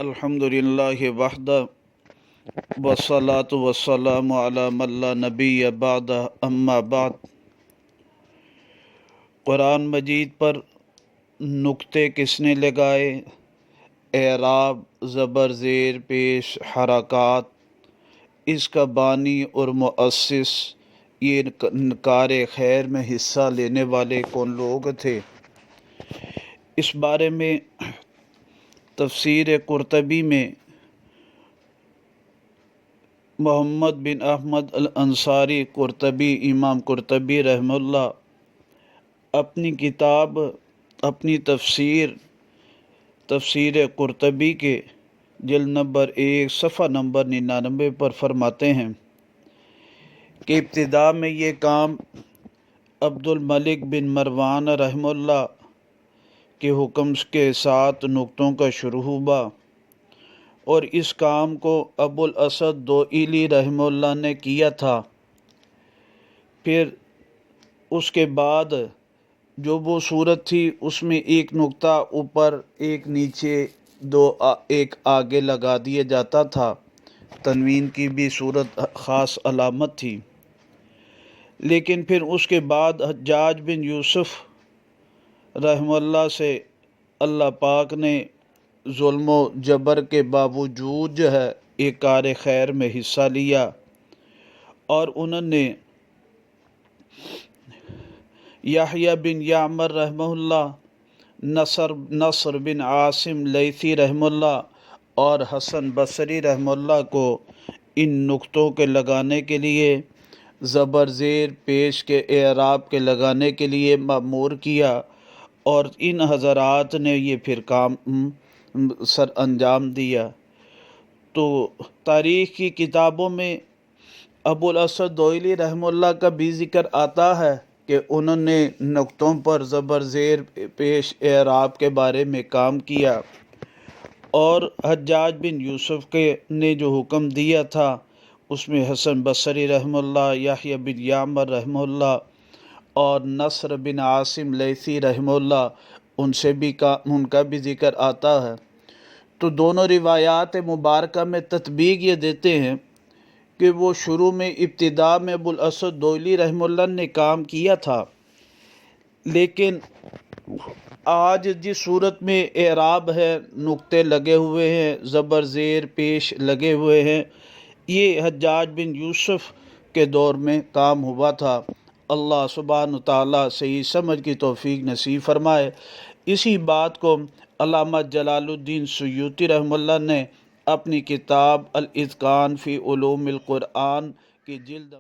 الحمدللہ وحدہ والصلاۃ والسلام علی من لا نبی بعدہ اما بعد۔ قرآن مجید پر نقطے کس نے لگائے؟ اعراب، زبر، زیر پیش، حرکات، اس کا بانی اور مؤسس یہ کار خیر میں حصہ لینے والے کون لوگ تھے؟ اس بارے میں تفسیر قرطبی میں محمد بن احمد الانصاری قرطبی، امام قرطبی رحمہ اللہ اپنی کتاب، اپنی تفسیر قرطبی کے جلد نمبر 1 صفحہ نمبر 99 پر فرماتے ہیں کہ ابتدا میں یہ کام عبد الملک بن مروان رحمہ اللہ کے حکم کے ساتھ نقطوں کا شروع ہوا، اور اس کام کو ابو الاسد دوئلی رحمہ اللہ نے کیا تھا۔ پھر اس کے بعد جو وہ صورت تھی اس میں ایک نقطہ اوپر، ایک نیچے، ایک آگے لگا دیا جاتا تھا۔ تنوین کی بھی صورت خاص علامت تھی، لیکن پھر اس کے بعد حجاج بن یوسف رحمہ اللہ سے اللہ پاک نے ظلم و جبر کے باوجود جو ہے ایک کار خیر میں حصہ لیا، اور انہوں نے یحییٰ بن یعمر رحمہ اللہ، نصر بن عاصم لیثی رحمہ اللہ اور حسن بصری رحمہ اللہ کو ان نقطوں کے لگانے کے لیے، زبر زیر پیش کے اعراب کے لگانے کے لیے مأمور کیا، اور ان حضرات نے یہ پھر کام سر انجام دیا۔ تو تاریخ کی کتابوں میں ابو الاسد دوئلی رحمہ اللہ کا بھی ذکر آتا ہے کہ انہوں نے نقطوں پر زبر زیر پیش اعراب کے بارے میں کام کیا، اور حجاج بن یوسف نے جو حکم دیا تھا اس میں حسن بصری رحمہ اللہ، یحییٰ بن یعمر رحمہ اللہ اور نصر بن عاصم لیثی رحمہ اللہ ان کا بھی ذکر آتا ہے۔ تو دونوں روایات مبارکہ میں تطبیق یہ دیتے ہیں کہ وہ شروع میں ابتدا میں ابو الاسد دوئلی رحمہ اللہ نے کام کیا تھا، لیکن آج جس صورت میں اعراب ہے، نقطے لگے ہوئے ہیں، زبر زیر پیش لگے ہوئے ہیں، یہ حجاج بن یوسف کے دور میں کام ہوا تھا۔ اللہ سبحانہ تعالیٰ صحیح سمجھ کی توفیق نصیب فرمائے۔ اسی بات کو علامہ جلال الدین سیوطی رحمہ اللہ نے اپنی کتاب الاتقان فی علوم القرآن کی جلد